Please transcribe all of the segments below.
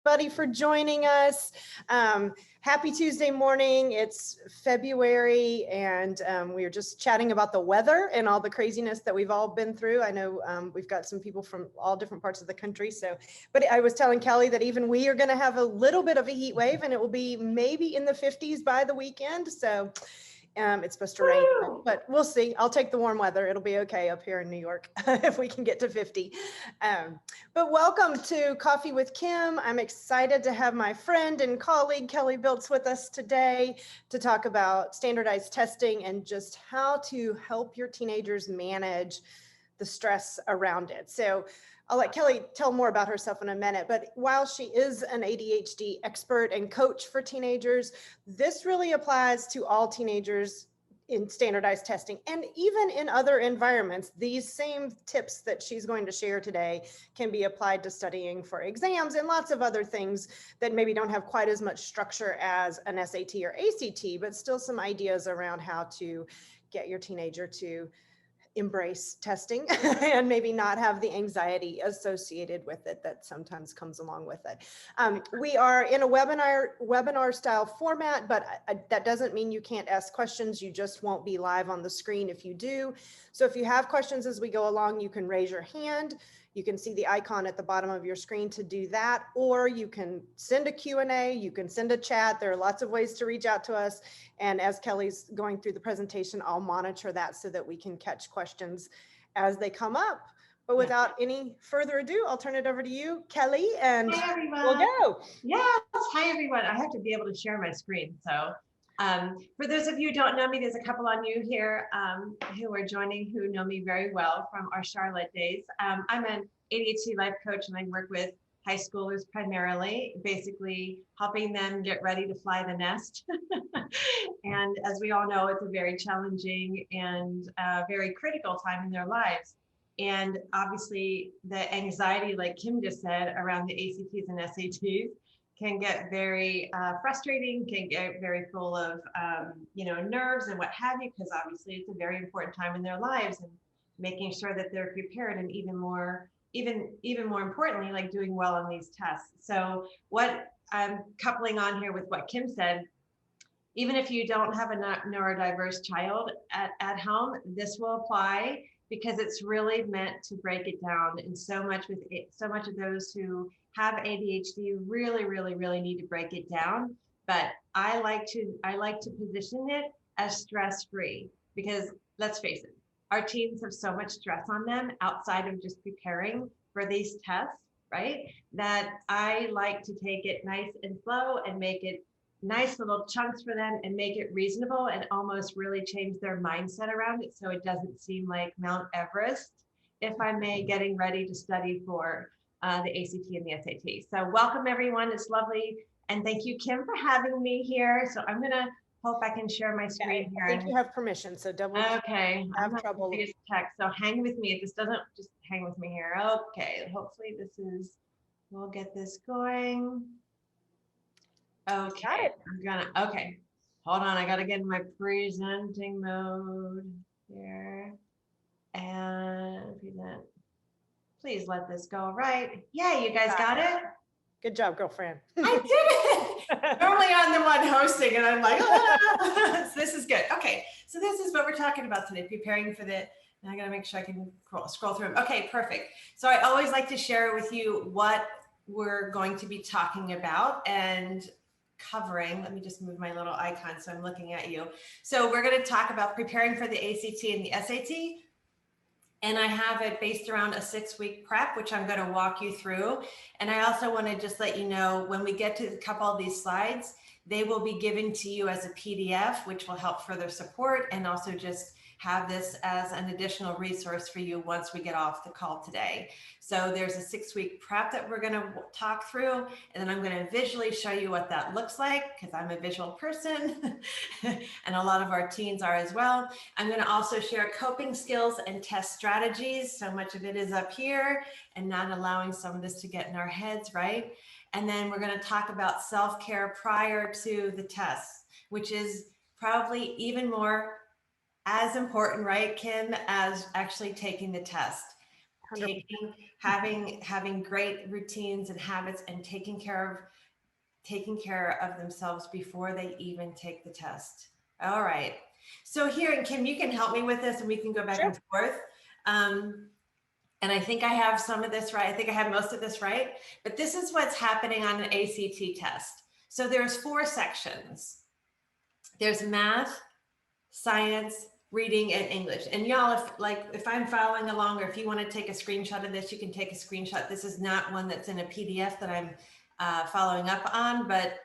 Everybody for joining us. Happy Tuesday morning. It's February and we are just chatting about the weather and all the craziness that we've all been through. I know we've got some people from all different parts of the country. But I was telling Kelly that even we are going to have a little bit of a heat wave and it will be maybe in the 50s by the weekend. So it's supposed to rain, but we'll see. I'll take the warm weather. It'll be okay up here in New York if we can get to 50. But welcome to Coffee with Kim. I'm excited to have my friend and colleague Kelly Blitz with us today to talk about standardized testing and just how to help your teenagers manage the stress around it. So I'll let Kelly tell more about herself in a minute, but while she is an ADHD expert and coach for teenagers, this really applies to all teenagers in standardized testing and even in other environments. These same tips that she's going to share today can be applied to studying for exams and lots of other things that maybe don't have quite as much structure as an SAT or ACT, but still some ideas around how to get your teenager to embrace testing and maybe not have the anxiety associated with it that sometimes comes along with it. We are in a webinar style format, but that doesn't mean you can't ask questions. You just won't be live on the screen if you do. So if you have questions as we go along, you can raise your hand. You can see the icon at the bottom of your screen to do that, or you can send a Q&A, you can send a chat. There are lots of ways to reach out to us. And as Kelly's going through the presentation, I'll monitor that so that we can catch questions as they come up. But without any further ado, I'll turn it over to you, Kelly, and hi, everyone. We'll go. Yes, hi everyone. I have to be able to share my screen. So for those of you who don't know me, there's a couple on you here who are joining who know me very well from our Charlotte days. I'm an ADHD life coach and I work with high schoolers primarily, basically helping them get ready to fly the nest. And as we all know, it's a very challenging and very critical time in their lives. And obviously the anxiety, like Kim just said, around the ACTs and SATs can get very frustrating, can get very full of, nerves and what have you, because obviously it's a very important time in their lives and making sure that they're prepared and even more importantly, like doing well on these tests. So what I'm coupling on here with what Kim said, even if you don't have a neurodiverse child at home, this will apply because it's really meant to break it down. And so much of those who have ADHD really need to break it down. But I like to position it as stress-free because let's face it, our teens have so much stress on them outside of just preparing for these tests, right? That I like to take it nice and slow and make it nice little chunks for them and make it reasonable and almost really change their mindset around it so it doesn't seem like Mount Everest, if I may, getting ready to study for the ACT and the SAT. So welcome everyone, it's lovely. And thank you, Kim, for having me here. So I'm gonna hope I can share my screen here. I think you have permission, so double check. Okay, I have trouble. Tech, so hang with me. If this doesn't, just hang with me here. Okay, hopefully we'll get this going. Okay, okay, hold on. I gotta get in my presenting mode here and present. Please let this go right. Yeah, you guys got it? Good job, girlfriend. I did it. Normally I'm the one hosting and I'm like, so this is good. Okay, so this is what we're talking about today, preparing for the, and I gotta make sure I can scroll through them. Okay, perfect. So I always like to share with you what we're going to be talking about and covering. Let me just move my little icon so I'm looking at you. So we're going to talk about preparing for the ACT and the SAT. And I have it based around a 6-week prep, which I'm going to walk you through. And I also want to just let you know when we get to a couple of these slides, they will be given to you as a PDF, which will help further support and also just have this as an additional resource for you once we get off the call today. So there's a 6-week prep that we're going to talk through, and then I'm going to visually show you what that looks like because I'm a visual person and a lot of our teens are as well. I'm going to also share coping skills and test strategies. So much of it is up here and not allowing some of this to get in our heads, right? And then we're going to talk about self-care prior to the tests, which is probably even more as important, right, Kim, as actually taking the test. 100%. having great routines and habits, and taking care of themselves before they even take the test. All right. So here, and Kim, you can help me with this and we can go back Sure. and forth. And I think I have some of this right. I think I have most of this right, but this is what's happening on an ACT test. So there's 4 sections. There's math, science, reading, and English. And y'all, if I'm following along, or if you want to take a screenshot of this, you can take a screenshot. This is not one that's in a PDF that I'm following up on, but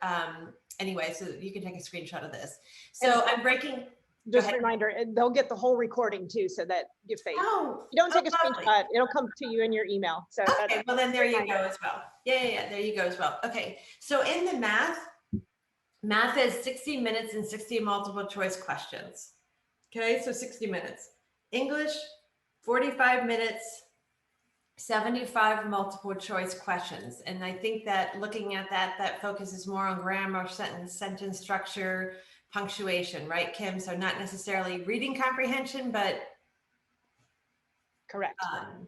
anyway, so you can take a screenshot of this. So I'm breaking. Just a reminder, they'll get the whole recording too, so that if they you don't take a lovely. screenshot, it'll come to you in your email. So okay, well then there you go as well. Yeah, there you go as well. Okay, so in the math is 60 minutes and 60 multiple choice questions. Okay, so 60 minutes. English, 45 minutes, 75 multiple choice questions. And I think that looking at that focuses more on grammar, sentence structure, punctuation, right, Kim? So not necessarily reading comprehension, but correct.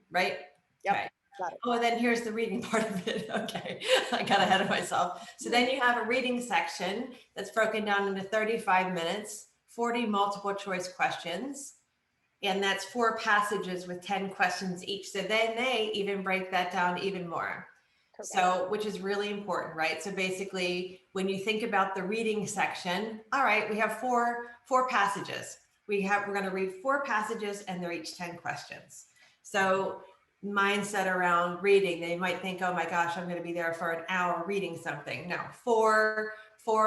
Right? Yep. Okay. Got it. Oh, and then here's the reading part of it. Okay, I got ahead of myself. So then you have a reading section that's broken down into 35 minutes, 40 multiple choice questions, and that's 4 passages with 10 questions each. So then they even break that down even more. Correct. So, which is really important, right? So basically, when you think about the reading section, all right, we have four passages. We're going to read 4 passages, and they're each 10 questions. So mindset around reading, they might think, oh my gosh, I'm going to be there for an hour reading something. No, 4,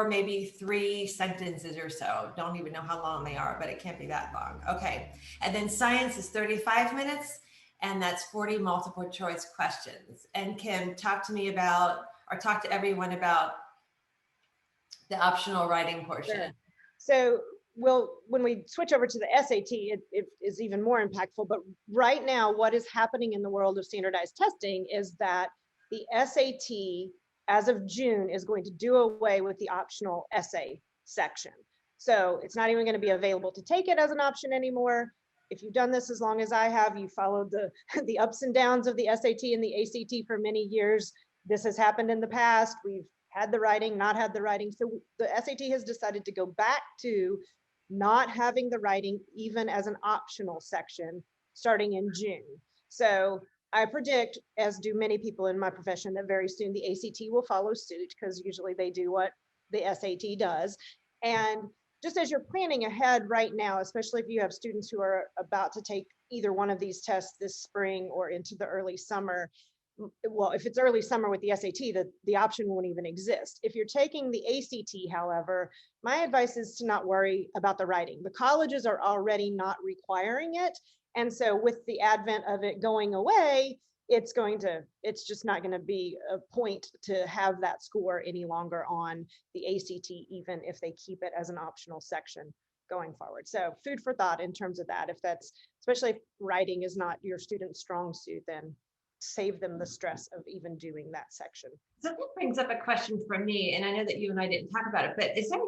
maybe 3 sentences or so. Don't even know how long they are, but it can't be that long. Okay. And then science is 35 minutes, and that's 40 multiple choice questions. And Kim, talk to everyone about the optional writing portion. Sure. So when we switch over to the SAT, it is even more impactful. But right now, what is happening in the world of standardized testing is that the SAT, as of June, is going to do away with the optional essay section. So it's not even going to be available to take it as an option anymore. If you've done this as long as I have, you followed the ups and downs of the SAT and the ACT for many years. This has happened in the past. We've had the writing, not had the writing. So the SAT has decided to go back to not having the writing even as an optional section starting in June. So I predict, as do many people in my profession, that very soon the ACT will follow suit, because usually they do what the SAT does. And just as you're planning ahead right now, especially if you have students who are about to take either one of these tests this spring or into the early summer, well, if it's early summer with the SAT, the option won't even exist. If you're taking the ACT, however, my advice is to not worry about the writing. The colleges are already not requiring it. And so with the advent of it going away, it's just not going to be a point to have that score any longer on the ACT, even if they keep it as an optional section going forward. So food for thought in terms of that. Especially if writing is not your student's strong suit, then save them the stress of even doing that section. So that brings up a question from me, and I know that you and I didn't talk about it, but is there,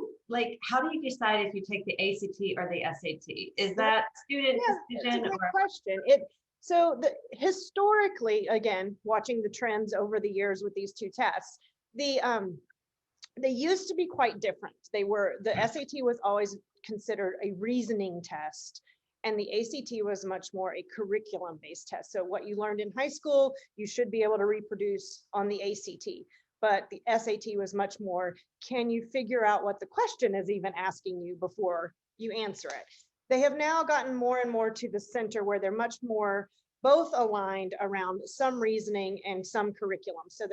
how do you decide if you take the ACT or the SAT? Is that student decision? That's a good question. Historically, again, watching the trends over the years with these 2 tests, they used to be quite different. The SAT was always considered a reasoning test, and the ACT was much more a curriculum-based test. So what you learned in high school, you should be able to reproduce on the ACT. But the SAT was much more, can you figure out what the question is even asking you before you answer it? They have now gotten more and more to the center, where they're much more both aligned around some reasoning and some curriculum. So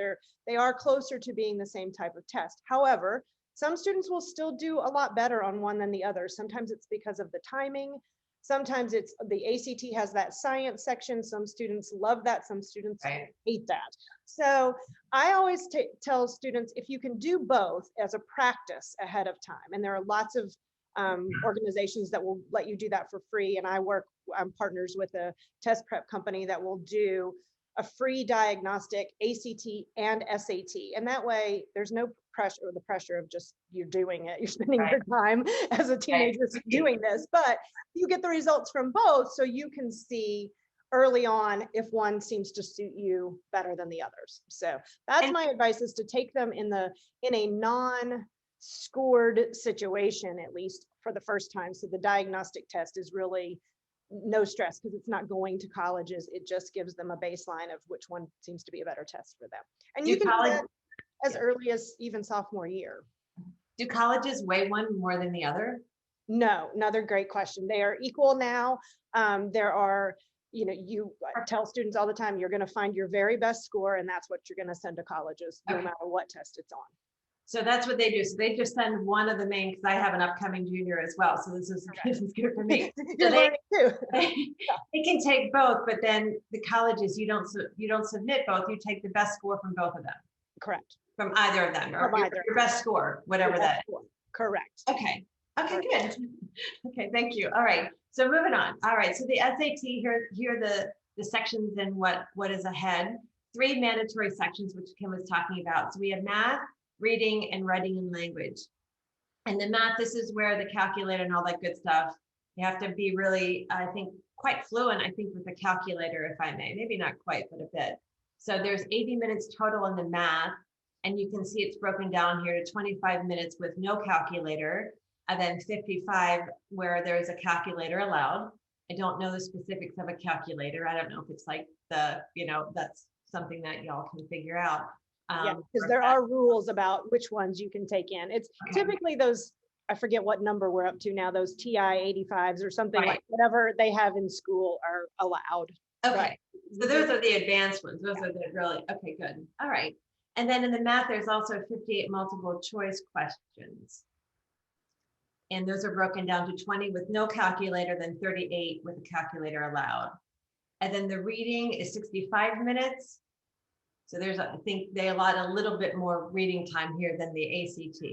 they are closer to being the same type of test. However, some students will still do a lot better on one than the other. Sometimes it's because of the timing. Sometimes it's the ACT has that science section. Some students love that. Some students hate that. So I always tell students, if you can do both as a practice ahead of time, and there are lots of organizations that will let you do that for free. And I'm partners with a test prep company that will do a free diagnostic ACT and SAT. And that way there's no pressure, or the pressure of just you're doing it. You're spending your time as a teenager doing this, but you get the results from both. So you can see, early on if one seems to suit you better than the others. So that's And my advice, is to take them in a non-scored situation, at least for the first time. So the diagnostic test is really no stress, because it's not going to colleges. It just gives them a baseline of which one seems to be a better test for them. And you do can do college, that as early as even sophomore year. do colleges weigh one more than the other? No, another great question. They are equal now. There are, you tell students all the time, you're going to find your very best score, and that's what you're going to send to colleges, no matter what test it's on. So that's what they do. So they just send one of the main, because I have an upcoming junior as well. So this is good for me. You're So learning too. they can take both, but then the colleges, you don't submit both. You take the best score from both of them. Correct. From either of them, or From either. your best score, whatever that is. Correct. Okay. Okay, good. Okay, thank you. All right. So moving on. All right. So the SAT, here are the sections and what is ahead. 3 mandatory sections, which Kim was talking about. So we have math, reading, and writing and language. And the math, this is where the calculator and all that good stuff, you have to be really, I think, quite fluent, I think, with the calculator, if I may. Maybe not quite, but a bit. So there's 80 minutes total in the math, and you can see it's broken down here to 25 minutes with no calculator, and then 55 where there's a calculator allowed. I don't know the specifics of a calculator. I don't know if it's like that's something that y'all can figure out. Yeah, because there are rules about which ones you can take in. It's typically those, I forget what number we're up to now, those TI 85s or something, like whatever they have in school are allowed. Okay, so those are the advanced ones. Those are the really, okay, good. All right. And then in the math, there's also 58 multiple choice questions. And those are broken down to 20 with no calculator, then 38 with a calculator allowed. And then the reading is 65 minutes. So there's, I think they allot a little bit more reading time here than the ACT.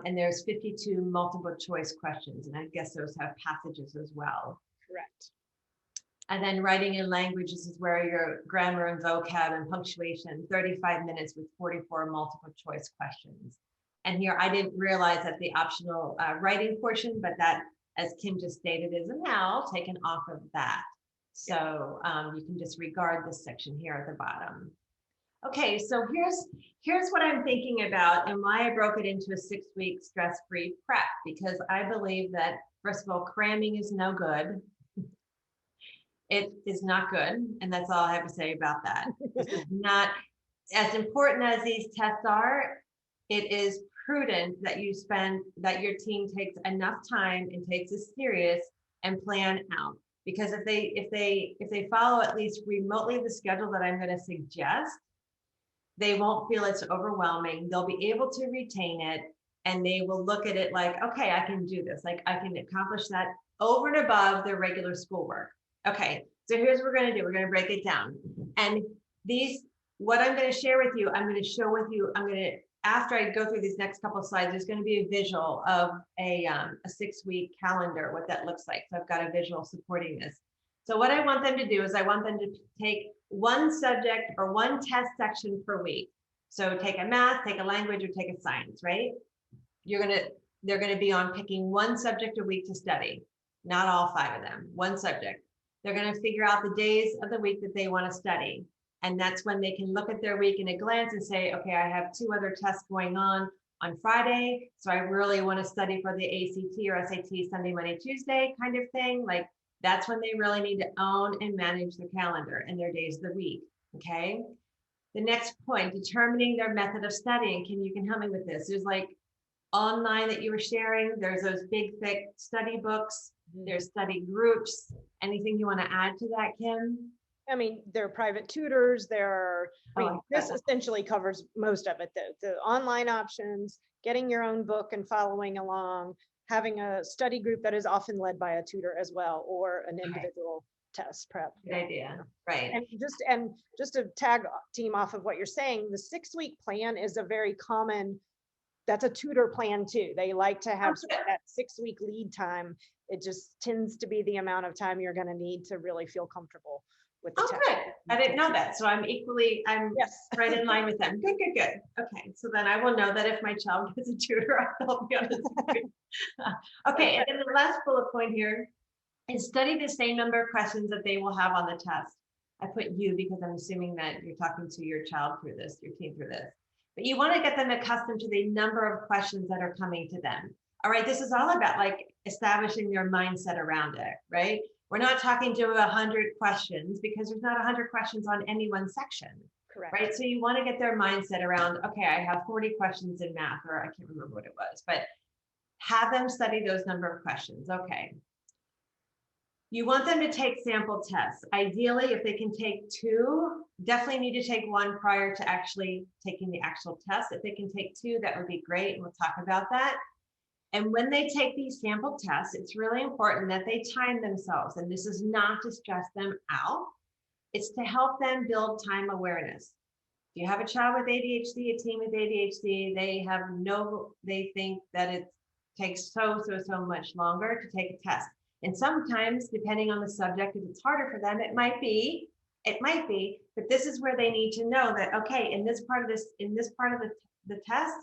And there's 52 multiple choice questions. And I guess those have passages as well. Correct. And then writing and languages is where your grammar and vocab and punctuation, 35 minutes with 44 multiple choice questions. And here I didn't realize that the optional writing portion, but that, as Kim just stated, is now taken off of that. So you can disregard this section here at the bottom. Okay, so here's what I'm thinking about and why I broke it into a 6-week stress-free prep, because I believe that, first of all, cramming is no good. It is not good, and that's all I have to say about that. This is not, as important as these tests are, it is prudent that your team takes enough time and takes it serious and plan out. Because if they follow at least remotely the schedule that I'm going to suggest, they won't feel it's overwhelming. They'll be able to retain it, and they will look at it like, okay, I can do this. Like, I can accomplish that over and above their regular schoolwork. Okay, so here's what we're going to do. We're going to break it down. And what I'm going to share with you, I'm going to show with you, after I go through these next couple of slides, there's going to be a visual of a 6-week calendar, what that looks like. So I've got a visual supporting this. So what I want them to do is I want them to take one subject or one test section per week. So take a math, take a language, or take a science, right? They're going to be on picking one subject a week to study, not all 5 of them, one subject. They're going to figure out the days of the week that they want to study. And that's when they can look at their week in a glance and say, okay, I have 2 other tests going on Friday. So I really want to study for the ACT or SAT Sunday, Monday, Tuesday kind of thing. Like, that's when they really need to own and manage their calendar and their days of the week. Okay. The next point, determining their method of studying. Kim, you can help me with this. There's like online that you were sharing. There's those big, thick study books. There's study groups. Anything you want to add to that, Kim? I mean, there are private tutors. This essentially covers most of it. The online options, getting your own book and following along, having a study group that is often led by a tutor as well, or an individual test prep. Good idea, right? And just to tag team off of what you're saying, the 6-week plan is a very common. That's a tutor plan too. They like to have that 6-week lead time. It just tends to be the amount of time you're going to need to really feel comhelpful with the test. Good. I didn't know that. So I'm right in line with them. Good. Okay. So then I will know that if my child gets a tutor, I'll be on the screen. Okay. And then the last bullet point here is study the same number of questions that they will have on the test. I put you because I'm assuming that you're talking to your child through this, your teen through this. But you want to get them accustomed to the number of questions that are coming to them. All right, this is all about like establishing their mindset around it, right? We're not talking to 100 questions because there's not 100 questions on any one section. Correct. Right, so you want to get their mindset around, okay, I have 40 questions in math, or I can't remember what it was, but have them study those number of questions. Okay. You want them to take sample tests. Ideally, if they can take 2, definitely need to take 1 prior to actually taking the actual test. If they can take 2, that would be great, and we'll talk about that. And when they take these sample tests, it's really important that they time themselves. And this is not to stress them out. It's to help them build time awareness. If you have a child with ADHD, a teen with ADHD, they think that it takes so much longer to take a test. And sometimes, depending on the subject, if it's harder for them, it might be, but this is where they need to know that, okay, in this part of the test,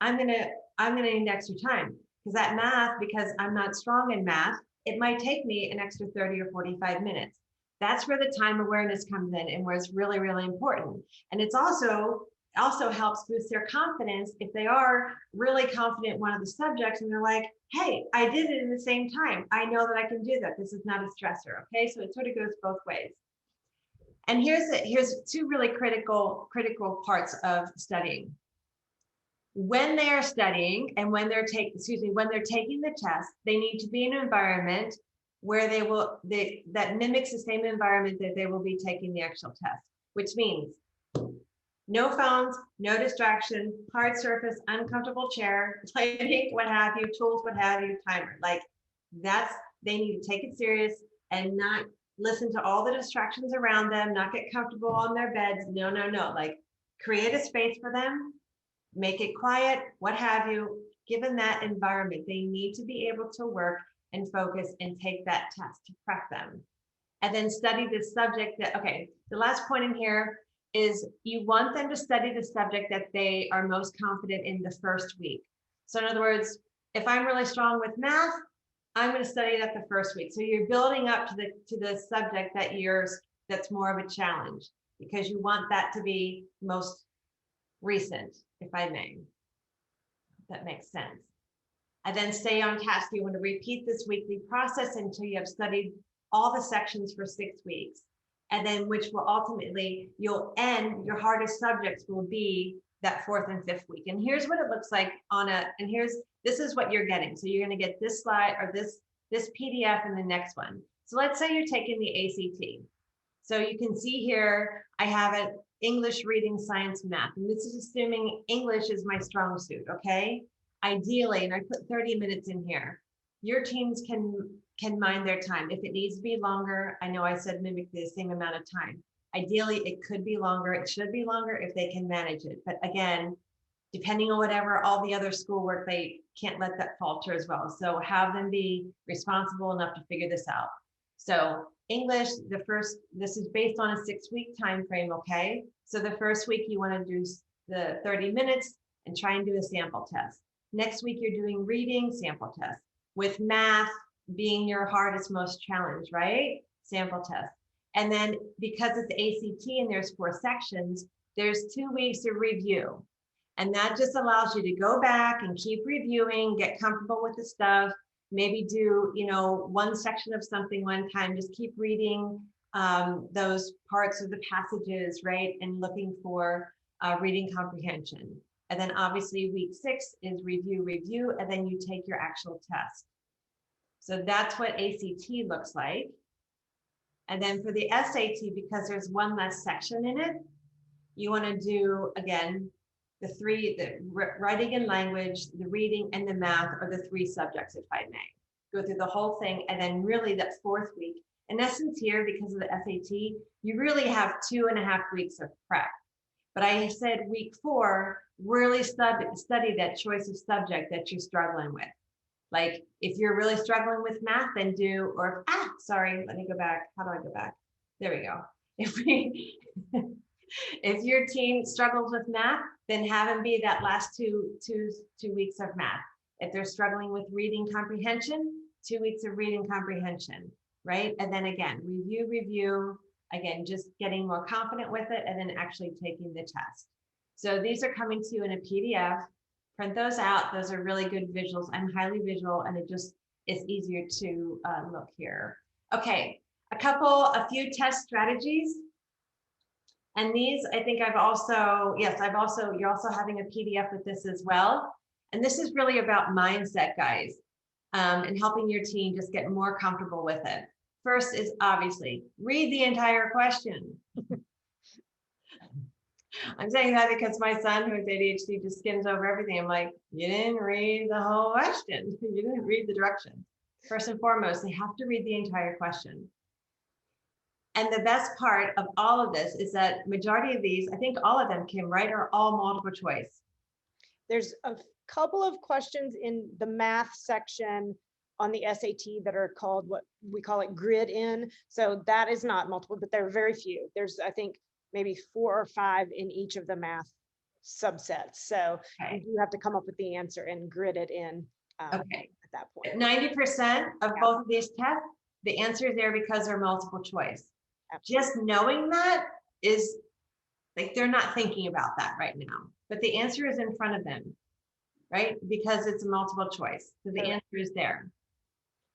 I'm gonna need extra time. Because that math, because I'm not strong in math, it might take me an extra 30 or 45 minutes. That's where the time awareness comes in and where it's really, really important. And it's also helps boost their confidence if they are really confident in one of the subjects and they're like, hey, I did it in the same time. I know that I can do that. This is not a stressor, okay? So it sort of goes both ways. And here's 2 really critical parts of studying. When they are studying and when they're taking the test, they need to be in an environment where that mimics the same environment that they will be taking the actual test, which means no phones, no distraction, hard surface, uncomfortable chair, lighting, what have you, tools, what have you, timer. Like they need to take it serious and not listen to all the distractions around them, not get comfortable on their beds. No. Like create a space for them, make it quiet, what have you. Given that environment, they need to be able to work and focus and take that test to prep them. And then study the subject the last point in here is you want them to study the subject that they are most confident in the first week. So in other words, if I'm really strong with math, I'm going to study that the first week. So you're building up to the subject that's more of a challenge because you want that to be most recent, if I may. If that makes sense. And then stay on task. You want to repeat this weekly process until you have studied all the sections for 6 weeks. And then which will ultimately, you'll end, your hardest subjects will be that 4th and 5th week. And here's what it looks like this is what you're getting. So you're going to get this slide or this PDF and the next one. So let's say you're taking the ACT. So you can see here, I have an English, reading, science, math. And this is assuming English is my strong suit, okay? Ideally, and I put 30 minutes in here, your teams can mind their time. If it needs to be longer, I know I said mimic the same amount of time. Ideally, it could be longer. It should be longer if they can manage it. But again, depending on whatever, all the other schoolwork, they can't let that falter as well. So have them be responsible enough to figure this out. So English, this is based on a 6-week time frame, okay? So the first week you want to do the 30 minutes and try and do a sample test. Next week you're doing reading, sample test. With math being your hardest, most challenge, right? Sample test. And then because it's ACT and there's 4 sections, there's 2 weeks of review. And that just allows you to go back and keep reviewing, get comfortable with the stuff, maybe do, 1 section of something one time, just keep reading those parts of the passages, right? And looking for reading comprehension. And then obviously week 6 is review, and then you take your actual test. So that's what ACT looks like. And then for the SAT, because there's 1 less section in it, you want to do, again, the writing and language, the reading and the math are the 3 subjects, if I may. Go through the whole thing, and then really that 4th week, in essence here, because of the SAT, you really have 2.5 weeks of prep. But I said week 4, really study that choice of subject that you're struggling with. Like if you're really struggling with math, then let me go back. How do I go back? There we go. If your team struggles with math, then have them be that last two weeks of math. If they're struggling with reading comprehension, 2 weeks of reading comprehension. right? And then again, review, again, just getting more confident with it and then actually taking the test. So these are coming to you in a PDF. Print those out. Those are really good visuals. I'm highly visual and it's easier to look here. Okay, a few test strategies. And these, I think you're also having a PDF with this as well. And this is really about mindset, guys, and helping your team just get more comfortable with it. First is obviously read the entire question. I'm saying that because my son who has ADHD just skims over everything. I'm like, you didn't read the whole question. You didn't read the directions. First and foremost, they have to read the entire question. And the best part of all of this is that majority of these, I think all of them, Kim, right, are all multiple choice. There's a couple of questions in the math section on the SAT that are called, what we call it, grid in. So that is not multiple, but there are very few. There's, I think, maybe 4 or 5 in each of the math subsets. So Okay. you have to come up with the answer and grid it in at that point. 90% of both of these tests, the answer is there because they're multiple choice. Absolutely. Just knowing that is like, they're not thinking about that right now, but the answer is in front of them, right? Because it's a multiple choice. So the answer is there.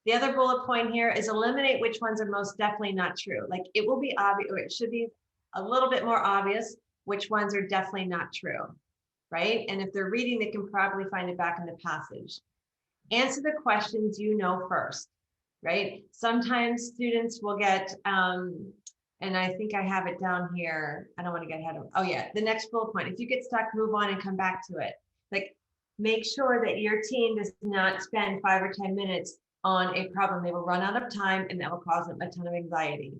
The other bullet point here is eliminate which ones are most definitely not true. Like, it will be obvious, or it should be a little bit more obvious which ones are definitely not true, right? And if they're reading, they can probably find it back in the passage. Answer the questions you know first, right? Sometimes students will get, and I think I have it down here. I don't want to get ahead of, oh yeah, the next bullet point. If you get stuck, move on and come back to it. Like, make sure that your team does not spend 5 or 10 minutes on a problem. They will run out of time and that will cause them a ton of anxiety.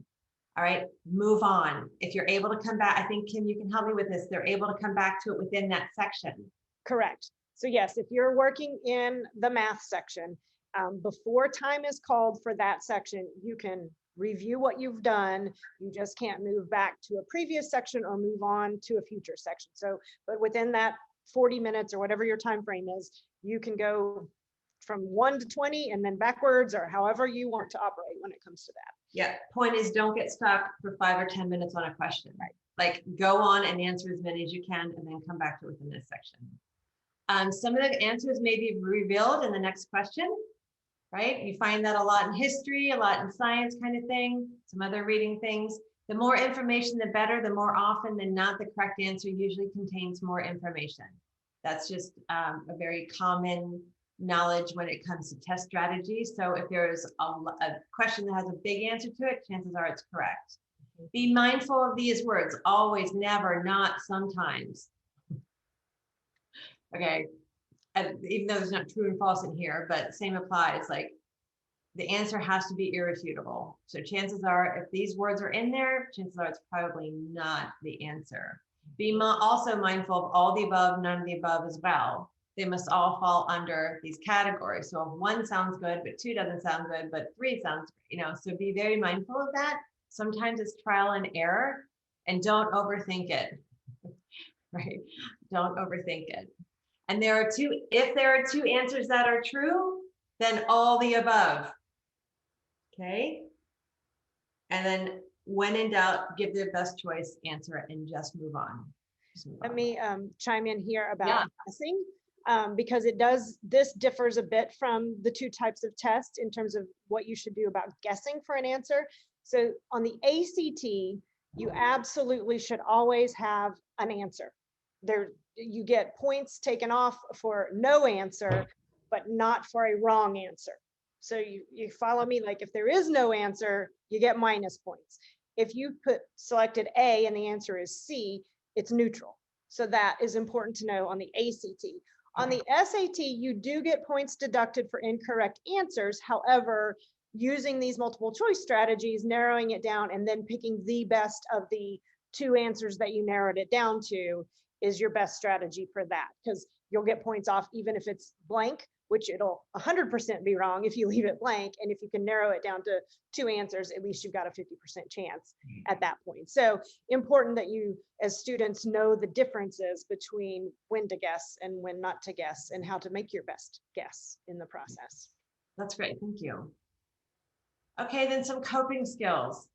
All right, move on. If you're able to come back, I think, Kim, you can help me with this. They're able to come back to it within that section. Correct. So yes, if you're working in the math section, before time is called for that section, you can review what you've done. You just can't move back to a previous section or move on to a future section. So, but within that 40 minutes or whatever your time frame is, you can go from 1 to 20 and then backwards, or however you want to operate when it comes to that. Yeah, point is, don't get stuck for 5 or 10 minutes on a question. Right. Like, go on and answer as many as you can and then come back to it within this section. Some of the answers may be revealed in the next question, right? You find that a lot in history, a lot in science kind of thing, some other reading things. The more information, the better. The more often than not, the correct answer usually contains more information. That's just a very common knowledge when it comes to test strategies. So if there's a question that has a big answer to it, chances are it's correct. Be mindful of these words: always, never, not, sometimes. Okay, and even though there's not true and false in here, but same applies. Like, the answer has to be irrefutable. So chances are, if these words are in there, chances are it's probably not the answer. Be also mindful of all the above, none of the above as well. They must all fall under these categories. So if 1 sounds good, but 2 doesn't sound good, but 3 sounds, so be very mindful of that. Sometimes it's trial and error, and don't overthink it, right? Don't overthink it. And if there are 2 answers that are true, then all the above, okay? And then when in doubt, give the best choice answer and just move on. Let me chime in here about guessing, because this differs a bit from the 2 types of tests in terms of what you should do about guessing for an answer. So on the ACT, you absolutely should always have an answer. You get points taken off for no answer, but not for a wrong answer. So you follow me? Like, if there is no answer, you get minus points. If you selected A and the answer is C, it's neutral. So that is important to know on the ACT. On the SAT, you do get points deducted for incorrect answers. However, using these multiple choice strategies, narrowing it down, and then picking the best of the 2 answers that you narrowed it down to is your best strategy for that, because you'll get points off even if it's blank, which it'll 100% be wrong if you leave it blank. And if you can narrow it down to 2 answers, at least you've got a 50% chance at that point. So important that you, as students, know the differences between when to guess and when not to guess, and how to make your best guess in the process. That's great. Thank you. Okay, then some coping skills.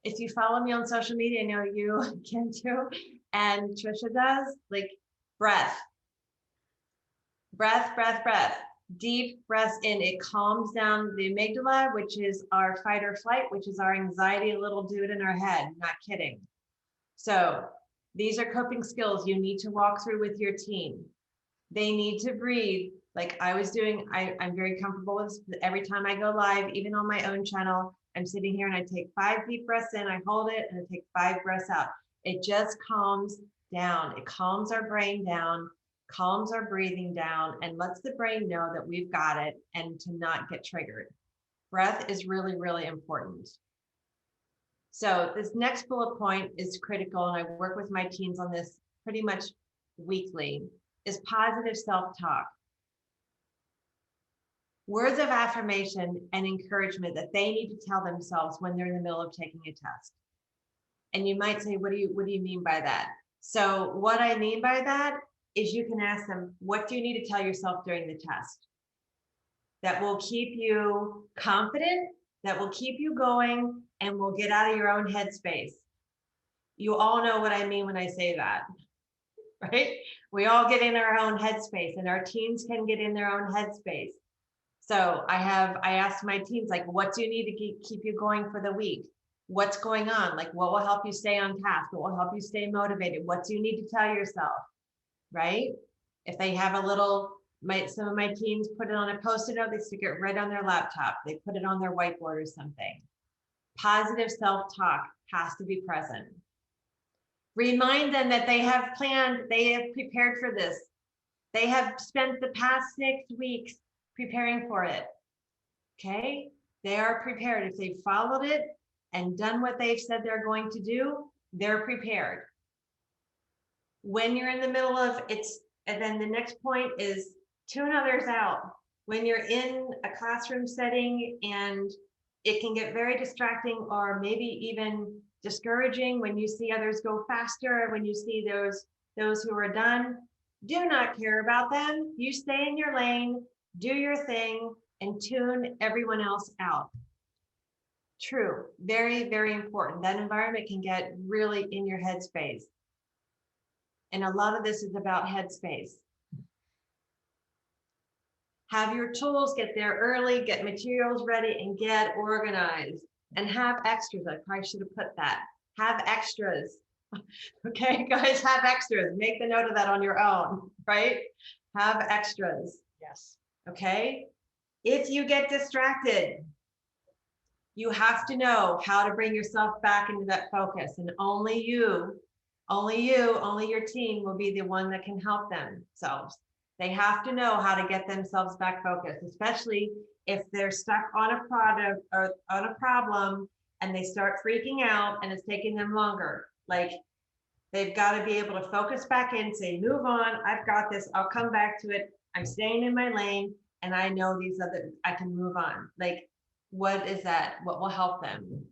If you follow me on social media, I know you can too, and Trisha does, like breath, breath, breath, breath. Deep breaths in. It calms down the amygdala, which is our fight or flight, which is our anxiety little dude in our head. Not kidding. So these are coping skills you need to walk through with your team. They need to breathe. Like I was doing, I'm very comfortable with this. Every time I go live, even on my own channel, I'm sitting here and I take 5 deep breaths in, I hold it, and I take 5 breaths out. It just calms down. It calms our brain down, calms our breathing down, and lets the brain know that we've got it and to not get triggered. Breath is really, really important. So this next bullet point is critical, and I work with my teams on this pretty much weekly, is positive self-talk. Words of affirmation and encouragement that they need to tell themselves when they're in the middle of taking a test. And you might say, what do you mean by that? So what I mean by that is you can ask them, what do you need to tell yourself during the test that will keep you confident, that will keep you going, and will get out of your own headspace? You all know what I mean when I say that, right? We all get in our own headspace, and our teams can get in their own headspace. So I asked my teams, like, what do you need to keep you going for the week? What's going on? Like, what will help you stay on task? What will help you stay motivated? What do you need to tell yourself, right? If they have a little, some of my teams put it on a Post-it note, they stick it right on their laptop. They put it on their whiteboard or something. Positive self-talk has to be present. Remind them that they have planned, they have prepared for this. They have spent the past 6 weeks preparing for it. Okay, they are prepared. If they've followed it and done what they've said they're going to do, they're prepared. When you're in the middle of it's, and then the next point is tune others out. When you're in a classroom setting and it can get very distracting or maybe even discouraging when you see others go faster, when you see those who are done, do not care about them. You stay in your lane, do your thing, and tune everyone else out. True, very, very important. That environment can get really in your headspace. And a lot of this is about headspace. Have your tools, get there early, get materials ready, and get organized. And have extras. I probably should have put that. Have extras. Okay, guys, have extras. Make the note of that on your own, right? Have extras. Yes. Okay. If you get distracted, you have to know how to bring yourself back into that focus. And only you, only your team will be the one that can help themselves. They have to know how to get themselves back focused, especially if they're stuck on a product or on a problem and they start freaking out and it's taking them longer. Like, they've got to be able to focus back in, say, move on, I've got this, I'll come back to it. I'm staying in my lane and I know these other, I can move on. Like, what is that? What will help them?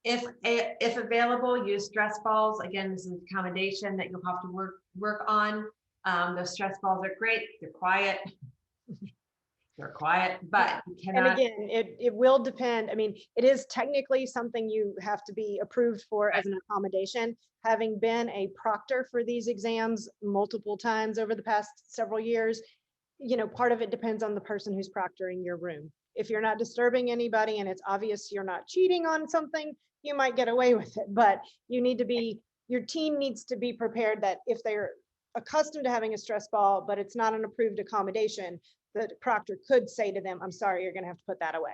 If available, use stress balls. Again, this is an accommodation that you'll have to work on. Those stress balls are great. They're quiet. They're quiet, but you cannot. And again, it will depend. I mean, it is technically something you have to be approved for as an accommodation. Having been a proctor for these exams multiple times over the past several years, you know, part of it depends on the person who's proctoring your room. If you're not disturbing anybody and it's obvious you're not cheating on something, you might get away with it. But you need to be, your team needs to be prepared that if they're accustomed to having a stress ball, but it's not an approved accommodation, the proctor could say to them, I'm sorry, you're going to have to put that away.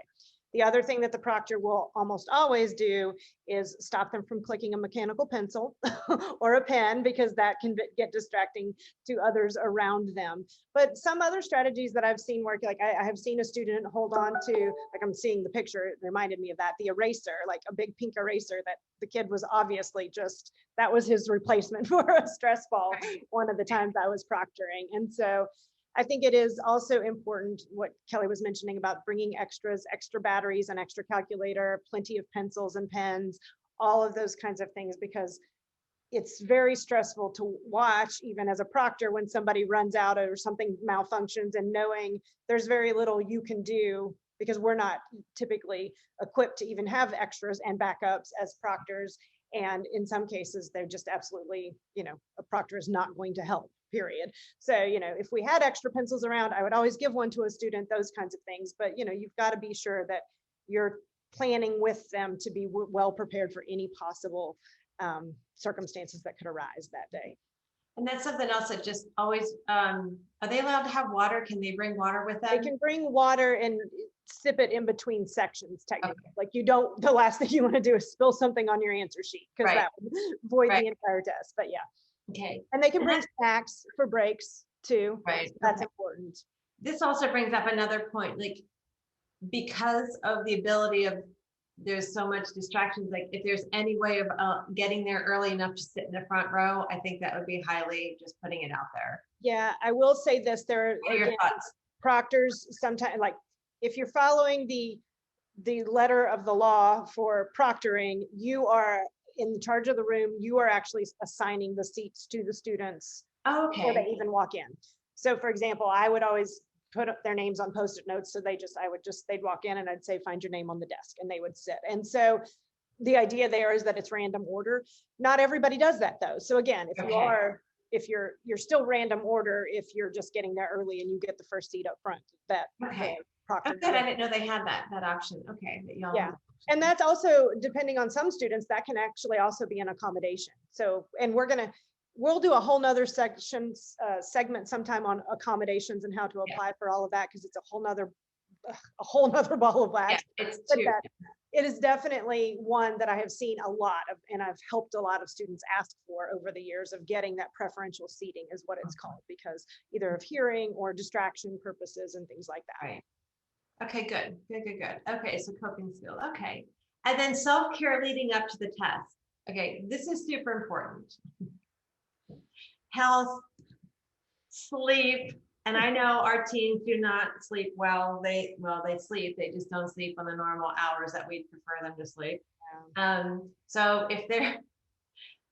The other thing that the proctor will almost always do is stop them from clicking a mechanical pencil or a pen, because that can get distracting to others around them. But some other strategies that I've seen work, like I have seen a student hold on to, like I'm seeing the picture, it reminded me of that, the eraser, like a big pink eraser that the kid was obviously just, that was his replacement for a stress ball one of the times I was proctoring. And so I think it is also important what Kelly was mentioning about bringing extras, extra batteries, an extra calculator, plenty of pencils and pens, all of those kinds of things, because it's very stressful to watch, even as a proctor, when somebody runs out or something malfunctions, and knowing there's very little you can do because we're not typically equipped to even have extras and backups as proctors. And in some cases, they're just absolutely, a proctor is not going to help, period. So, if we had extra pencils around, I would always give one to a student, those kinds of things. But, you've got to be sure that you're planning with them to be well prepared for any possible circumstances that could arise that day. And that's something else that just always, are they allowed to have water? Can they bring water with them? They can bring water and sip it in between sections, technically. Okay. Like the last thing you want to do is spill something on your answer sheet, because that would void the entire test, but yeah. Okay. And they can bring snacks for breaks too. Right. So that's important. This also brings up another point, like, because of the ability of, there's so much distractions, like if there's any way of getting there early enough to sit in the front row, I think that would be highly just putting it out there. Yeah, I will say this, there again, proctors sometimes, like if you're following the letter of the law for proctoring, you are in charge of the room. You are actually assigning the seats to the students before they even walk in. So for example, I would always put up their names on Post-it notes. So they'd walk in and I'd say, find your name on the desk, and they would sit. And so the idea there is that it's random order. Not everybody does that though. So again, if you're still random order, if you're just getting there early and you get the first seat up front, that proctor. Good. I didn't know they had that option. Okay. Yeah. And that's also, depending on some students, that can actually also be an accommodation. So, and we'll do a whole nother segment sometime on accommodations and how to apply for all of that, because it's a whole nother ball of wax. Yeah, it's it is definitely one that I have seen a lot of, and I've helped a lot of students ask for over the years, of getting that preferential seating is what it's called, because either of hearing or distraction purposes and things like that. Right. Okay, good. Okay, so coping skill. Okay. And then self-care leading up to the test. Okay, this is super important. Health, sleep, and I know our teens do not sleep well. They sleep, they just don't sleep on the normal hours that we'd prefer them to sleep. Yeah. So if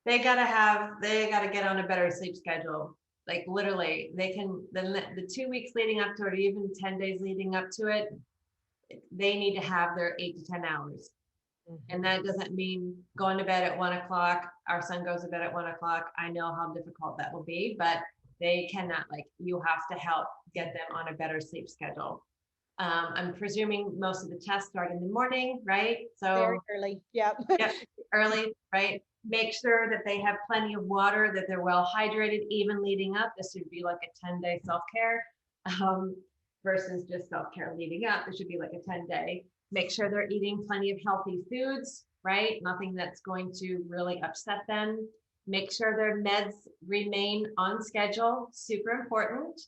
they gotta get on a better sleep schedule. Like literally, they can, the 2 weeks leading up to it, or even 10 days leading up to it, they need to have their 8 to 10 hours. And that doesn't mean going to bed at 1 o'clock. Our son goes to bed at 1 o'clock. I know how difficult that will be, but they cannot, you have to help get them on a better sleep schedule. I'm presuming most of the tests start in the morning, right? So very early. Yep. Early, right? Make sure that they have plenty of water, that they're well hydrated, even leading up. This would be like a 10-day self-care versus just self-care leading up. This should be like a 10-day. Make sure they're eating plenty of healthy foods, right? Nothing that's going to really upset them. Make sure their meds remain on schedule, super important.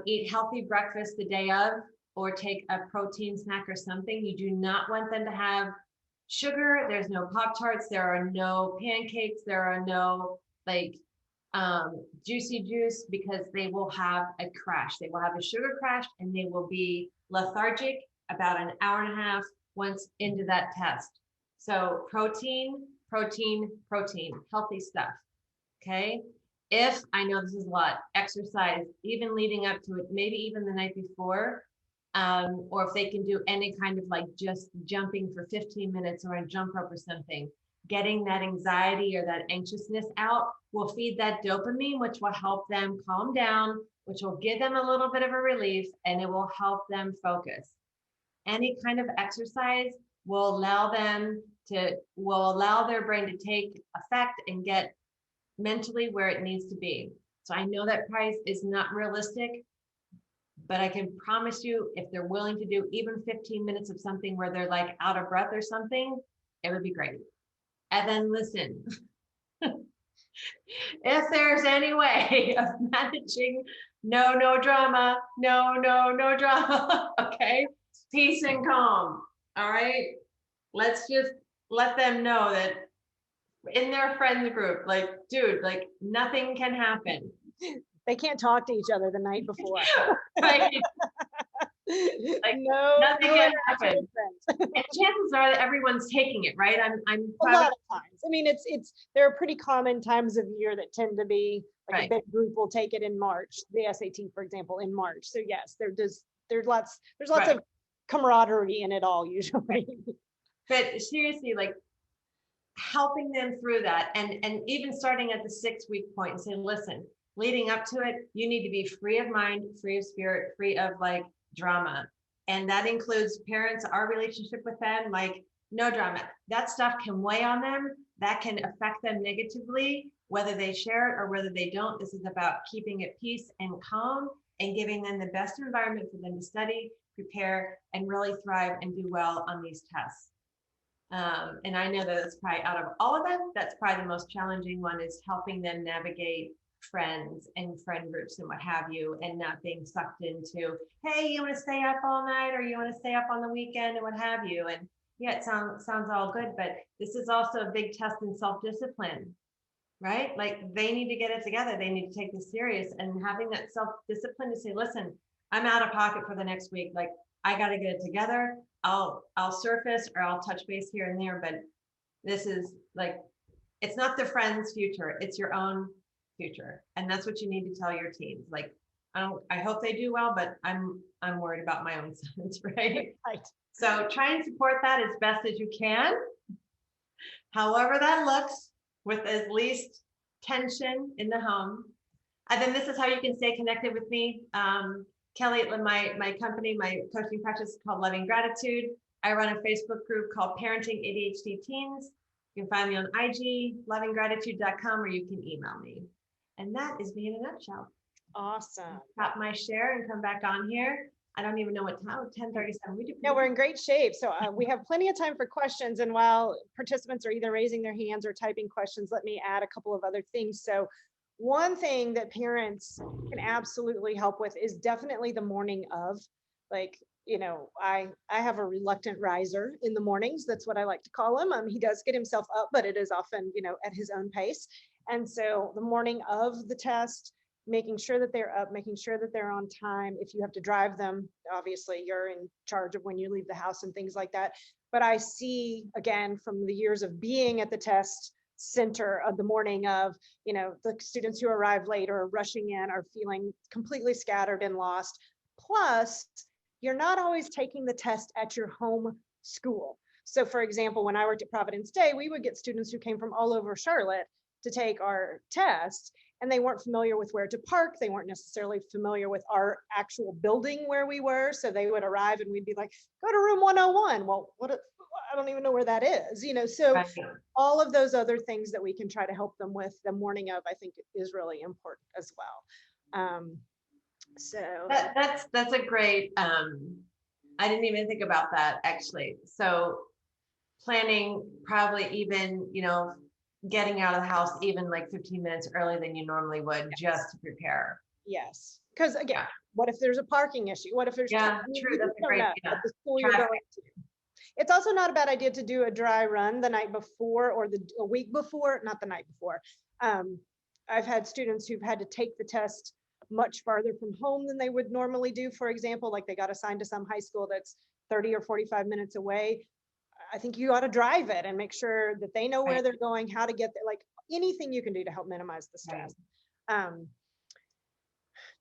Eat healthy breakfast the day of, or take a protein snack or something. You do not want them to have sugar. There's no Pop-Tarts. There are no pancakes. There are no juicy juice, because they will have a crash. They will have a sugar crash, and they will be lethargic about an hour and a half once into that test. So protein, healthy stuff. Okay. If I know this is a lot, exercise, even leading up to it, maybe even the night before, or if they can do any kind of just jumping for 15 minutes or a jump rope or something, getting that anxiety or that anxiousness out will feed that dopamine, which will help them calm down, which will give them a little bit of a relief, and it will help them focus. Any kind of exercise will allow their brain to take effect and get mentally where it needs to be. So I know that price is not realistic, but I can promise you, if they're willing to do even 15 minutes of something where they're out of breath or something, it would be great. And then listen, if there's any way of managing no drama, no drama, okay? Peace and calm, all right? Let's just let them know that in their friend group, dude, nothing can happen. They can't talk to each other the night before. Right? Nothing can happen. And chances are that everyone's taking it, right? I'm a lot of times. I mean, there are pretty common times of year that tend to be a big group will take it in March. The SAT, for example, in March. So yes, there's lots of camaraderie in it all usually. But seriously, like helping them through that, and even starting at the 6-week point and saying, listen, leading up to it, you need to be free of mind, free of spirit, free of like drama. And that includes parents, our relationship with them, like no drama. That stuff can weigh on them. That can affect them negatively, whether they share it or whether they don't. This is about keeping it peace and calm and giving them the best environment for them to study, prepare, and really thrive and do well on these tests. And I know that it's probably out of all of them, that's probably the most challenging one, is helping them navigate friends and friend groups and what have you, and not being sucked into, hey, you want to stay up all night or you want to stay up on the weekend and what have you. And yeah, it sounds all good, but this is also a big test in self-discipline, right? Like they need to get it together. They need to take this serious, and having that self-discipline to say, listen, I'm out of pocket for the next week. Like I got to get it together. I'll surface or I'll touch base here and there, but this is like, it's not the friend's future, it's your own future. And that's what you need to tell your teams. Like, I hope they do well, but I'm worried about my own sons, right? Right. So try and support that as best as you can, however that looks, with as least tension in the home. And then this is how you can stay connected with me. Kelly, my company, my coaching practice is called Loving Gratitude. I run a Facebook group called Parenting ADHD Teens. You can find me on IG, lovinggratitude.com, or you can email me. And that is me in a nutshell. Awesome. Stop my share and come back on here. I don't even know what time, 10:37. We do. No, we're in great shape. So we have plenty of time for questions. And while participants are either raising their hands or typing questions, let me add a couple of other things. So one thing that parents can absolutely help with is definitely the morning of. Like, you know, I have a reluctant riser in the mornings. That's what I like to call him. He does get himself up, but it is often, you know, at his own pace. And so the morning of the test, making sure that they're up, making sure that they're on time. If you have to drive them, obviously you're in charge of when you leave the house and things like that. But I see, again, from the years of being at the test center of the morning of, you know, the students who arrive late or rushing in are feeling completely scattered and lost. Plus, you're not always taking the test at your home school. So for example, when I worked at Providence Day, we would get students who came from all over Charlotte to take our test, and they weren't familiar with where to park. They weren't necessarily familiar with our actual building where we were. So they would arrive and we'd be like, go to room 101. Well, I don't even know where that is, you know? So Right. all of those other things that we can try to help them with the morning of, I think is really important as well. So that's a great, I didn't even think about that actually. So planning probably even, you know, getting out of the house even like 15 minutes earlier than you normally would, just to prepare. yes, because again, what if there's a parking issue? What if there's True, that's a great, at the school you're going to. It's also not a bad idea to do a dry run the night before or a week before, not the night before. I've had students who've had to take the test much farther from home than they would normally do. For example, like they got assigned to some high school that's 30 or 45 minutes away. I think you ought to drive it and make sure that they know where they're going, how to get there, like anything you can do to help minimize the stress.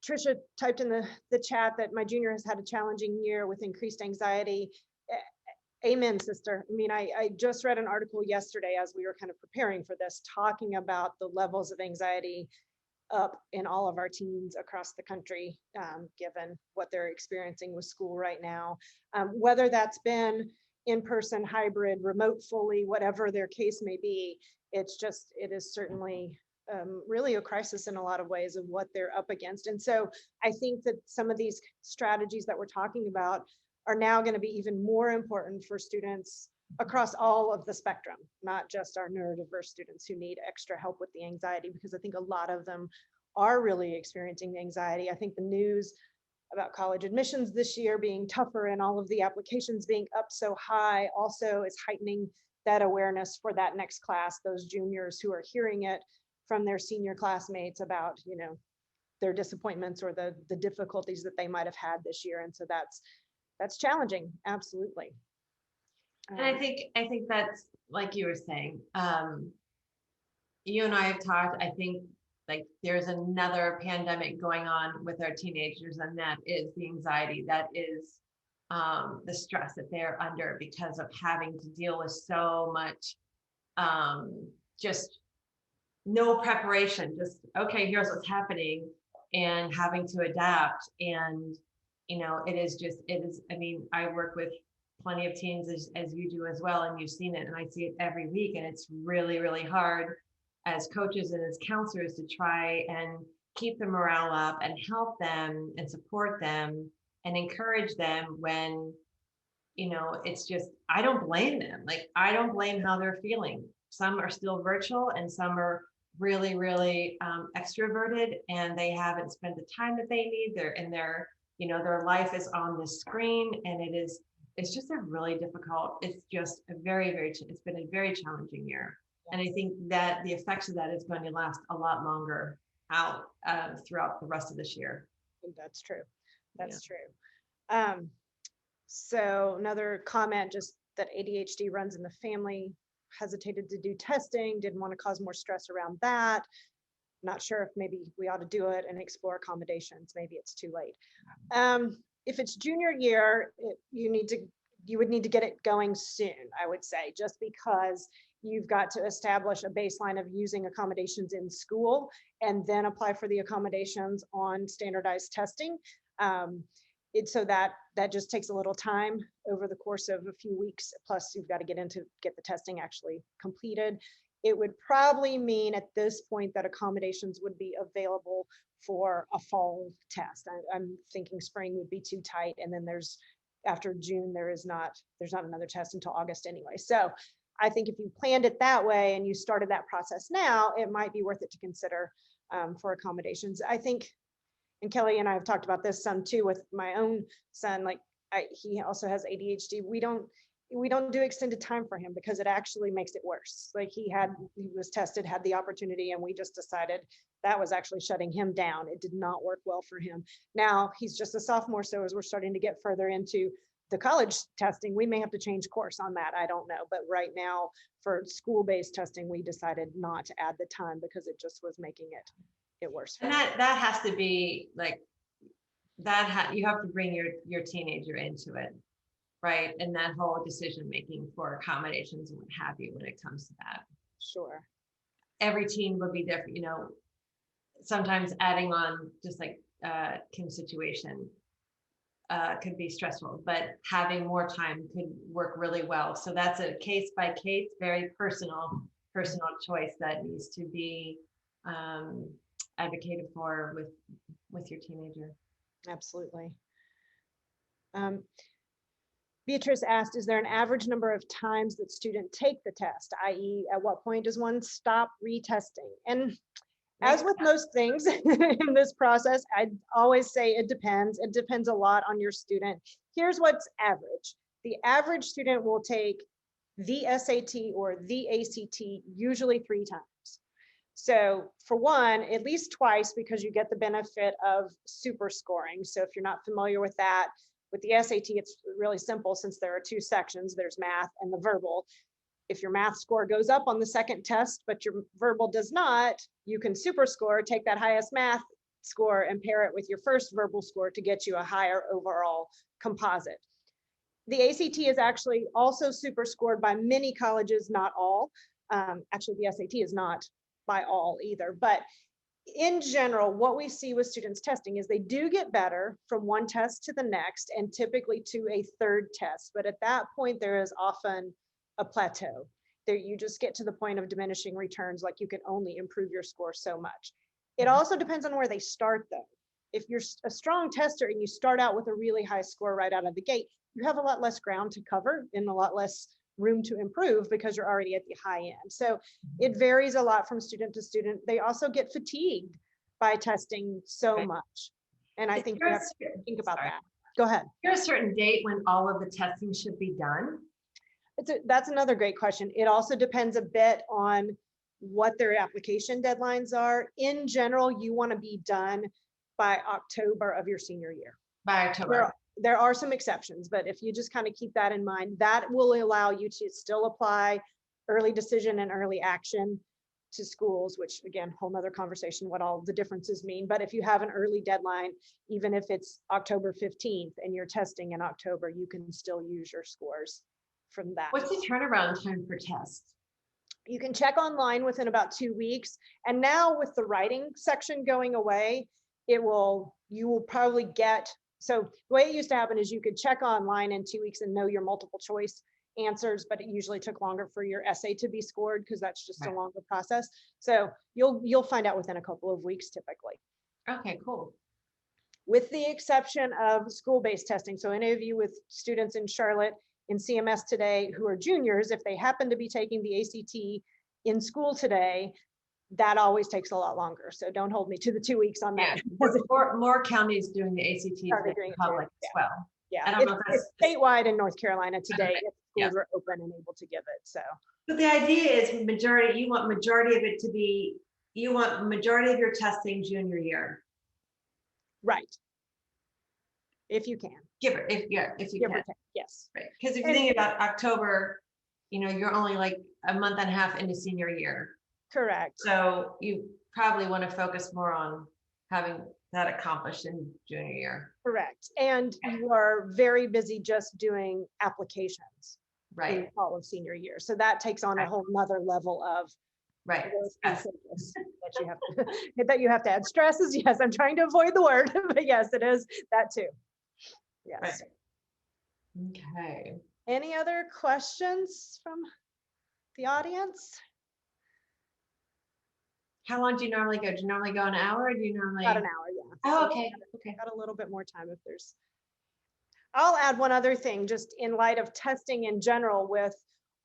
Trisha typed in the chat that my junior has had a challenging year with increased anxiety. Amen, sister. I mean, I just read an article yesterday as we were kind of preparing for this, talking about the levels of anxiety up in all of our teens across the country, given what they're experiencing with school right now. Whether that's been in-person, hybrid, remote, fully, whatever their case may be, it is certainly really a crisis in a lot of ways of what they're up against. And so I think that some of these strategies that we're talking about are now going to be even more important for students across all of the spectrum, not just our neurodiverse students who need extra help with the anxiety, because I think a lot of them are really experiencing anxiety. I think the news about college admissions this year being tougher and all of the applications being up so high also is heightening that awareness for that next class, those juniors who are hearing it from their senior classmates about, you know, their disappointments or the difficulties that they might have had this year. And so that's challenging, absolutely. And I think that's like you were saying, you and I have talked, I think like there's another pandemic going on with our teenagers, and that is the anxiety. That is the stress that they're under because of having to deal with so much just no preparation, just okay, here's what's happening, and having to adapt. And it is, I mean, I work with plenty of teens as you do as well, and you've seen it, and I see it every week, and it's really, really hard as coaches and as counselors to try and keep the morale up and help them and support them and encourage them when it's just, I don't blame them. Like, I don't blame how they're feeling. Some are still virtual and some are really, really extroverted, and they haven't spent the time that they need. They're in their life is on the screen, and it's just a really difficult, it's just a very, very, it's been a very challenging year. And I think that the effects of that is going to last a lot longer out throughout the rest of this year. That's true. That's true. So another comment, just that ADHD runs in the family, hesitated to do testing, didn't want to cause more stress around that. Not sure if maybe we ought to do it and explore accommodations. Maybe it's too late. If it's junior year, you would need to get it going soon, I would say, just because you've got to establish a baseline of using accommodations in school and then apply for the accommodations on standardized testing. So that just takes a little time over the course of a few weeks. Plus, you've got to get the testing actually completed. It would probably mean at this point that accommodations would be available for a fall test. I'm thinking spring would be too tight, and then after June there's not another test until August anyway. So I think if you planned it that way and you started that process now, it might be worth it to consider for accommodations. I think. And Kelly and I have talked about this some too with my own son. Like he also has ADHD. We don't do extended time for him because it actually makes it worse. Like he was tested, had the opportunity, and we just decided that was actually shutting him down. It did not work well for him. Now he's just a sophomore, so as we're starting to get further into the college testing, we may have to change course on that. I don't know. But right now for school-based testing, we decided not to add the time because it just was making it worse. And that has to be like that. You have to bring your teenager into it, right? And that whole decision making for accommodations and what have you when it comes to that. Sure. Every teen would be different. Sometimes adding on just like Kim's situation could be stressful, but having more time could work really well. So that's a case by case, very personal choice that needs to be advocated for with your teenager. Absolutely. Beatrice asked, is there an average number of times that students take the test, i.e. at what point does one stop retesting? And as with most things in this process, I'd always say it depends. It depends a lot on your student. Here's what's average. The average student will take the SAT or the ACT usually 3 times. So for one, at least twice, because you get the benefit of super scoring. So if you're not familiar with that, with the SAT, it's really simple since there are 2 sections, there's math and the verbal. If your math score goes up on the second test, but your verbal does not, you can super score, take that highest math score and pair it with your first verbal score to get you a higher overall composite. The ACT is actually also super scored by many colleges, not all. Actually, the SAT is not by all either, but in general, what we see with students testing is they do get better from one test to the next and typically to a third test. But at that point, there is often a plateau. There, you just get to the point of diminishing returns, like you can only improve your score so much. It also depends on where they start though. If you're a strong tester and you start out with a really high score right out of the gate, you have a lot less ground to cover and a lot less room to improve because you're already at the high end. So it varies a lot from student to student. They also get fatigued by testing so much. And I think we have to think about that. Go ahead. Is there a certain date when all of the testing should be done? That's another great question. It also depends a bit on what their application deadlines are. In general, you want to be done by October of your senior year. By October. There are some exceptions, but if you just kind of keep that in mind, that will allow you to still apply early decision and early action to schools, which again, whole nother conversation, what all the differences mean. But if you have an early deadline, even if it's October 15th and you're testing in October, you can still use your scores from that. What's the turnaround time for tests? You can check online within about 2 weeks. And now with the writing section going away, you will probably get, so the way it used to happen is you could check online in 2 weeks and know your multiple choice answers, but it usually took longer for your essay to be scored because that's just a longer process. So you'll find out within a couple of weeks typically. Okay, cool. With the exception of school-based testing. So any of you with students in Charlotte in CMS today who are juniors, if they happen to be taking the ACT in school today, that always takes a lot longer. So don't hold me to the 2 weeks on that. More counties doing the ACT than public as well. Yeah, I don't know if it's statewide in North Carolina today. Okay. If schools are open and able to give it. So, but the idea is majority. You want majority of it to be. You want majority of your testing junior year. Right. If you can. If you can. Yes. Right. Because if you think about October, you're only like a month and a half into senior year. Correct. So you probably want to focus more on having that accomplished in junior year. Correct. And you are very busy just doing applications in all of senior year. So that takes on a whole nother level of that you have to add. Stresses. Yes, I'm trying to avoid the word, but yes, it is that too. Yes. Okay. Any other questions from the audience? How long do you normally go? Do you normally go an hour or do you normally? About an hour, yeah. Oh, okay. Okay. Got a little bit more time if there's. I'll add one other thing, just in light of testing in general, with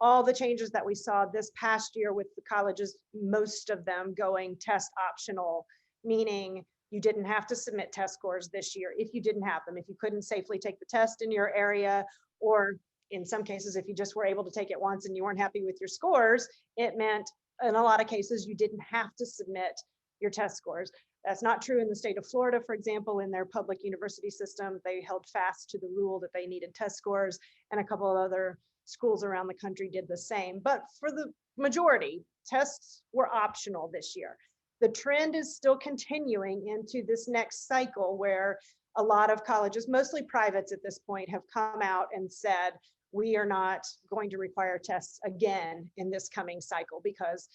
all the changes that we saw this past year with the colleges, most of them going test optional, meaning you didn't have to submit test scores this year if you didn't have them, if you couldn't safely take the test in your area, or in some cases, if you just were able to take it once and you weren't happy with your scores, it meant in a lot of cases, you didn't have to submit your test scores. That's not true in the state of Florida, for example. In their public university system, they held fast to the rule that they needed test scores, and a couple of other schools around the country did the same. But for the majority, tests were optional this year. The trend is still continuing into this next cycle where a lot of colleges, mostly privates at this point, have come out and said, we are not going to require tests again in this coming cycle because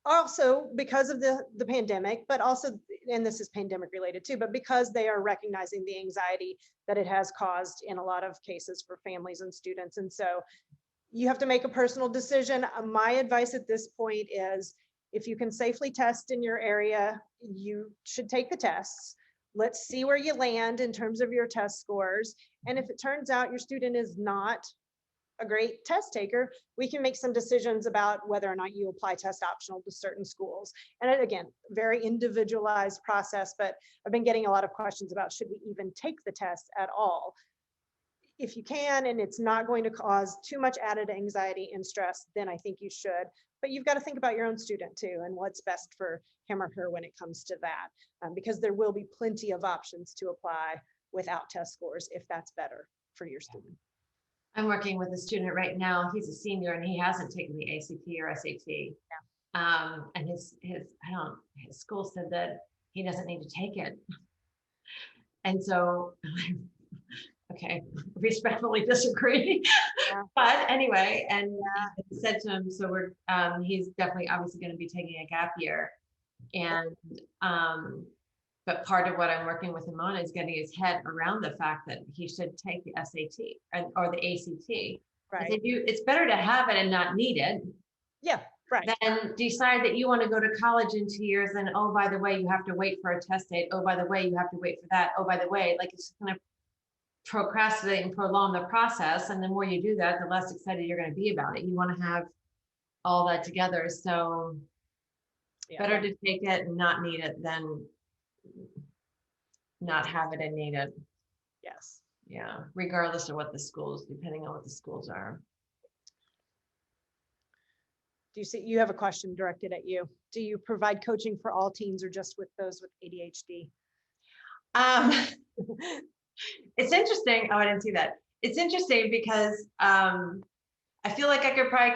of the pandemic, but also, and this is pandemic related too, but because they are recognizing the anxiety that it has caused in a lot of cases for families and students. And so you have to make a personal decision. My advice at this point is if you can safely test in your area, you should take the tests. Let's see where you land in terms of your test scores. And if it turns out your student is not a great test taker, we can make some decisions about whether or not you apply test optional to certain schools. And again, very individualized process, but I've been getting a lot of questions about should we even take the test at all? If you can, and it's not going to cause too much added anxiety and stress, then I think you should. But you've got to think about your own student too, and what's best for him or her when it comes to that, because there will be plenty of options to apply without test scores if that's better for your student. I'm working with a student right now. He's a senior and he hasn't taken the ACT or SAT. Yeah. And his school said that he doesn't need to take it. And so, okay, respectfully disagree. Yeah. But anyway, and I said to him, so he's definitely obviously going to be taking a gap year. And but part of what I'm working with him on is getting his head around the fact that he should take the SAT or the ACT. Right. It's better to have it and not need it. Yeah, right. Then decide that you want to go to college in 2 years, and oh, by the way, you have to wait for a test date. Oh, by the way, you have to wait for that. Oh, by the way, like it's going to procrastinate and prolong the process. And the more you do that, the less excited you're going to be about it. You want to have all that together. So better to take it and not need it than not have it and need it. Yes. Yeah. Regardless of what the schools, depending on what the schools are. Do you see, you have a question directed at you. Do you provide coaching for all teens or just with those with ADHD? It's interesting. Oh, I didn't see that. It's interesting because I feel like I could probably